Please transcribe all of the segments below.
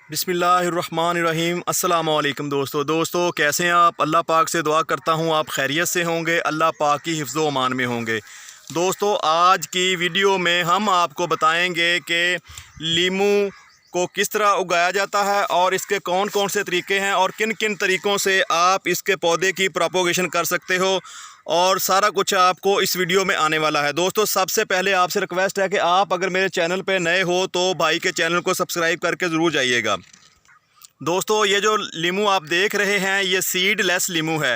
बिस्मिल्लाहिर्रहमानिर्रहीम। अस्सलाम वालेकुम दोस्तों कैसे हैं आप। अल्लाह पाक से दुआ करता हूँ आप खैरियत से होंगे, अल्लाह पाक की हिफ्ज़ व अमान में होंगे। दोस्तों आज की वीडियो में हम आपको बताएंगे कि लीमू को किस तरह उगाया जाता है और इसके कौन कौन से तरीके हैं और किन किन तरीक़ों से आप इसके पौधे की प्रोपोगेशन कर सकते हो, और सारा कुछ आपको इस वीडियो में आने वाला है। दोस्तों सबसे पहले आपसे रिक्वेस्ट है कि आप अगर मेरे चैनल पे नए हो तो भाई के चैनल को सब्सक्राइब करके ज़रूर जाइएगा। दोस्तों ये जो लीमू आप देख रहे हैं ये सीडलेस लीमू है।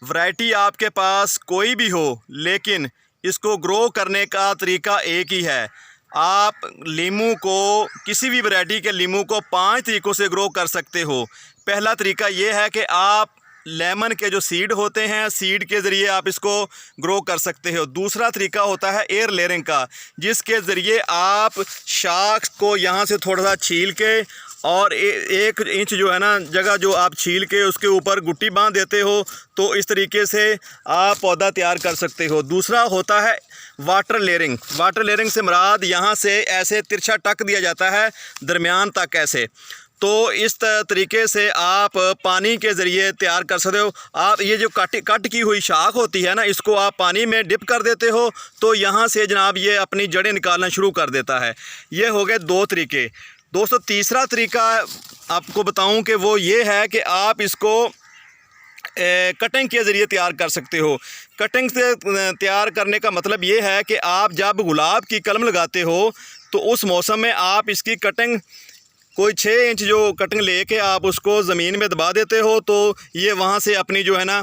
वैरायटी आपके पास कोई भी हो, लेकिन इसको ग्रो करने का तरीका एक ही है। आप लीमू को, किसी भी वैरायटी के लीमू को 5 तरीक़ों से ग्रो कर सकते हो। पहला तरीका ये है कि आप लेमन के जो सीड होते हैं, सीड के ज़रिए आप इसको ग्रो कर सकते हो। दूसरा तरीका होता है एयर लेयरिंग का, जिसके ज़रिए आप शाख को यहाँ से थोड़ा सा छील के और 1 इंच जो है ना जगह जो आप छील के उसके ऊपर गुट्टी बांध देते हो, तो इस तरीके से आप पौधा तैयार कर सकते हो। दूसरा होता है वाटर लेयरिंग। वाटर लेयरिंग से मुराद यहाँ से ऐसे तिरछा टक दिया जाता है दरमियान तक ऐसे, तो इस तरीके से आप पानी के ज़रिए तैयार कर सकते हो। आप ये जो कट की हुई शाख होती है ना, इसको आप पानी में डिप कर देते हो तो यहाँ से जनाब ये अपनी जड़ें निकालना शुरू कर देता है। ये हो गए 2 तरीके। दोस्तों तीसरा तरीका आपको बताऊं कि वो ये है कि आप इसको कटिंग के ज़रिए तैयार कर सकते हो। कटिंग से तैयार करने का मतलब ये है कि आप जब गुलाब की कलम लगाते हो तो उस मौसम में आप इसकी कटिंग कोई 6 इंच जो कटिंग लेके आप उसको ज़मीन में दबा देते हो, तो ये वहाँ से अपनी जो है ना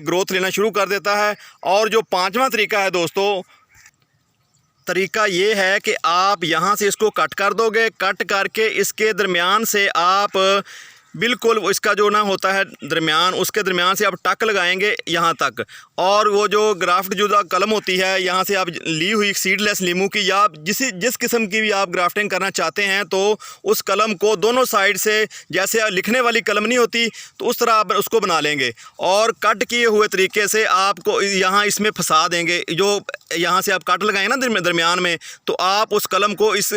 ग्रोथ लेना शुरू कर देता है। और जो 5वां तरीका है दोस्तों, तरीका ये है कि आप यहाँ से इसको कट कर दोगे, कट करके इसके दरमियान से आप बिल्कुल इसका जो ना होता है दरमियान, उसके दरमियान से आप टक लगाएंगे यहाँ तक, और वो जो ग्राफ्ट जुदा कलम होती है यहाँ से आप ली हुई सीडलेस लीमू की या जिस किस्म की भी आप ग्राफ्टिंग करना चाहते हैं, तो उस कलम को दोनों साइड से, जैसे लिखने वाली कलम नहीं होती तो उस तरह आप उसको बना लेंगे और कट किए हुए तरीके से आपको यहाँ इसमें फंसा देंगे। जो यहाँ से आप कट लगाएंगे ना दरमियान में, तो आप उस कलम को इस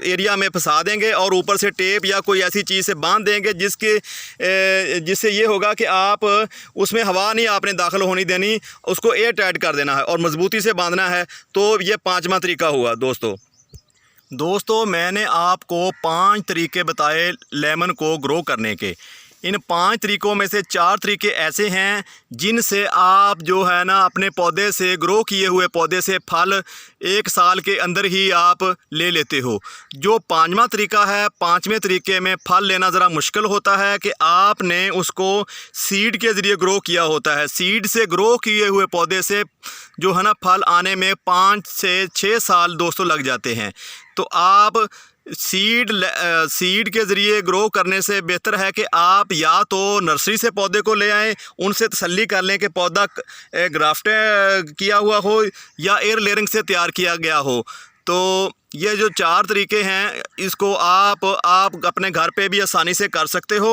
एरिया में फंसा देंगे और ऊपर से टेप या कोई ऐसी चीज़ से बांध देंगे जिससे ये होगा कि आप उसमें हवा नहीं आपने दाखिल होनी देनी, उसको एयर टाइट कर देना है और मज़बूती से बांधना है। तो ये 5वां तरीका हुआ। दोस्तों मैंने आपको 5 तरीके बताए लेमन को ग्रो करने के। इन 5 तरीक़ों में से 4 तरीके ऐसे हैं जिनसे आप जो है ना अपने पौधे से, ग्रो किए हुए पौधे से फल 1 साल के अंदर ही आप ले लेते हो। जो 5वां तरीका है, 5वें तरीके में फल लेना ज़रा मुश्किल होता है कि आपने उसको सीड के ज़रिए ग्रो किया होता है। सीड से ग्रो किए हुए पौधे से जो है ना फल आने में 5 से 6 साल दोस्तों लग जाते हैं। तो आप सीड के ज़रिए ग्रो करने से बेहतर है कि आप या तो नर्सरी से पौधे को ले आएँ, उनसे तसल्ली कर लें कि पौधा ग्राफ्ट किया हुआ हो या एयर लेयरिंग से तैयार किया गया हो। तो ये जो 4 तरीके हैं इसको आप अपने घर पे भी आसानी से कर सकते हो।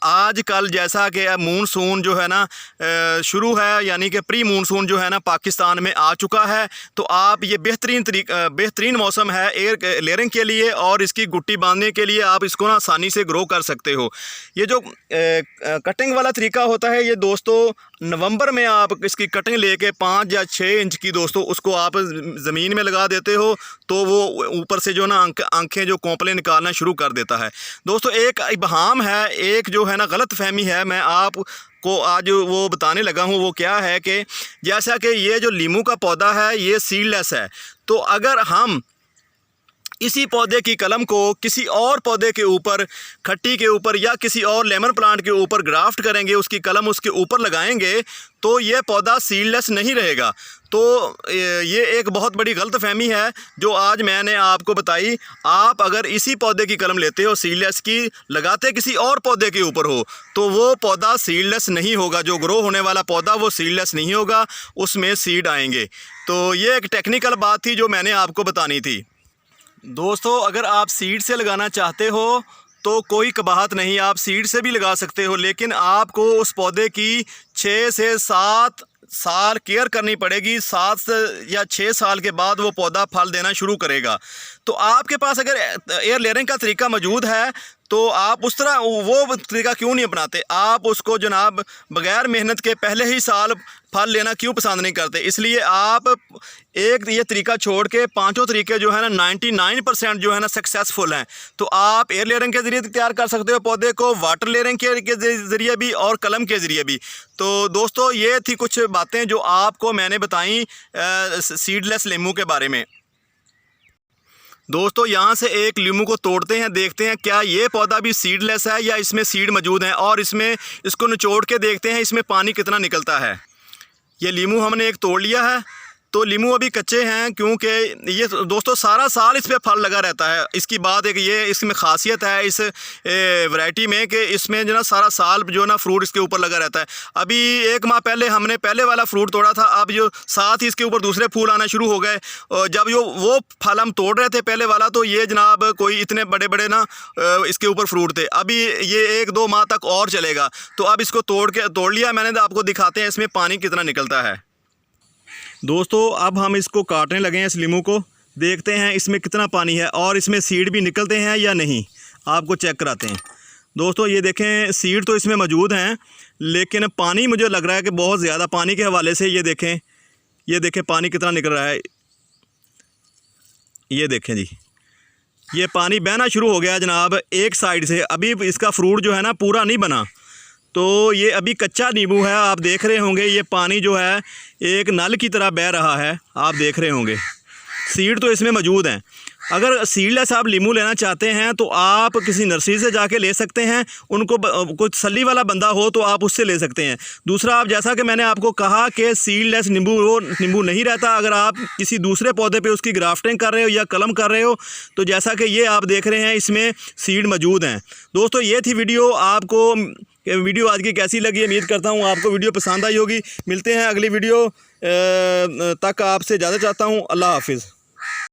आजकल जैसा कि मानसून जो है ना शुरू है, यानी कि प्री मानसून जो है ना पाकिस्तान में आ चुका है, तो आप ये बेहतरीन मौसम है एयर लेयरिंग के लिए और इसकी गुट्टी बांधने के लिए आप इसको ना आसानी से ग्रो कर सकते हो। ये जो कटिंग वाला तरीका होता है, ये दोस्तों नवंबर में आप इसकी कटिंग लेके 5 या 6 इंच की दोस्तों उसको आप ज़मीन में लगा देते हो, तो वो ऊपर से जो ना आंखें जो कोंपलें निकालना शुरू कर देता है। दोस्तों एक इबहाम है, एक जो है ना गलत फहमी है, मैं आपको आज वो बताने लगा हूँ। वो क्या है कि जैसा कि ये जो लीमू का पौधा है ये सीडलेस है, तो अगर हम इसी पौधे की कलम को किसी और पौधे के ऊपर, खट्टी के ऊपर या किसी और लेमन प्लांट के ऊपर ग्राफ्ट करेंगे, उसकी कलम उसके ऊपर लगाएंगे, तो ये पौधा सीडलेस नहीं रहेगा। तो ये एक बहुत बड़ी गलतफहमी है जो आज मैंने आपको बताई। आप अगर इसी पौधे की कलम लेते हो सीडलेस की, लगाते किसी और पौधे के ऊपर हो, तो वो पौधा सीडलेस नहीं होगा। जो ग्रो होने वाला पौधा वो सीडलेस नहीं होगा, उसमें सीड आएंगे। तो ये एक टेक्निकल बात थी जो मैंने आपको बतानी थी। दोस्तों अगर आप सीड से लगाना चाहते हो तो कोई कबाहत नहीं, आप सीड से भी लगा सकते हो, लेकिन आपको उस पौधे की 6 से 7 साल केयर करनी पड़ेगी। 7 या 6 साल के बाद वो पौधा फल देना शुरू करेगा। तो आपके पास अगर एयर लेयरिंग का तरीका मौजूद है तो आप उस तरह वो तरीका क्यों नहीं अपनाते? आप उसको जनाब बग़ैर मेहनत के पहले ही साल फल लेना क्यों पसंद नहीं करते? इसलिए आप एक ये तरीका छोड़ के पांचों तरीके जो है ना 99% जो है ना सक्सेसफुल हैं। तो आप एयर लेयरिंग के ज़रिए तैयार कर सकते हो पौधे को, वाटर लेयरिंग के ज़रिए भी और कलम के ज़रिए भी। तो दोस्तों ये थी कुछ बातें जो आपको मैंने बताई सीडलेस लीमू के बारे में। दोस्तों यहाँ से एक लीमू को तोड़ते हैं, देखते हैं क्या ये पौधा भी सीडलेस है या इसमें सीड मौजूद हैं, और इसको निचोड़ के देखते हैं इसमें पानी कितना निकलता है। ये लीमू हमने एक तोड़ लिया है। तो लीमू अभी कच्चे हैं क्योंकि ये दोस्तों सारा साल इस पर फल लगा रहता है। इसकी बात एक ये इसमें ख़ासियत है इस वैरायटी में कि इसमें जो ना सारा साल जो ना फ्रूट इसके ऊपर लगा रहता है। अभी 1 माह पहले हमने पहले वाला फ्रूट तोड़ा था, अब जो साथ ही इसके ऊपर दूसरे फूल आना शुरू हो गए। और जब वो फल हम तोड़ रहे थे पहले वाला, तो ये जनाब कोई इतने बड़े बड़े ना इसके ऊपर फ्रूट थे। अभी ये 1-2 माह तक और चलेगा। तो अब इसको तोड़ लिया मैंने, तो आपको दिखाते हैं इसमें पानी कितना निकलता है। दोस्तों अब हम इसको काटने लगे हैं, इस लीमू को देखते हैं इसमें कितना पानी है और इसमें सीड भी निकलते हैं या नहीं, आपको चेक कराते हैं। दोस्तों ये देखें सीड तो इसमें मौजूद हैं, लेकिन पानी मुझे लग रहा है कि बहुत ज़्यादा पानी के हवाले से ये देखें पानी कितना निकल रहा है। ये देखें जी, ये पानी बहना शुरू हो गया जनाब एक साइड से। अभी इसका फ्रूट जो है ना पूरा नहीं बना, तो ये अभी कच्चा नींबू है। आप देख रहे होंगे ये पानी जो है एक नल की तरह बह रहा है, आप देख रहे होंगे। सीड तो इसमें मौजूद हैं। अगर सीडलेस आप लीमू लेना चाहते हैं तो आप किसी नर्सरी से जाके ले सकते हैं। उनको कोई तसल्ली वाला बंदा हो तो आप उससे ले सकते हैं। दूसरा, आप जैसा कि मैंने आपको कहा कि सीडलेस नींबू नहीं रहता। अगर आप किसी दूसरे पौधे पे उसकी ग्राफ्टिंग कर रहे हो या कलम कर रहे हो, तो जैसा कि ये आप देख रहे हैं इसमें सीड मौजूद हैं। दोस्तों ये थी वीडियो। आपको वीडियो आज की कैसी लगी? उम्मीद करता हूँ आपको वीडियो पसंद आई होगी। मिलते हैं अगली वीडियो तक, आपसे ज़्यादा चाहता हूँ। अल्लाह हाफिज़।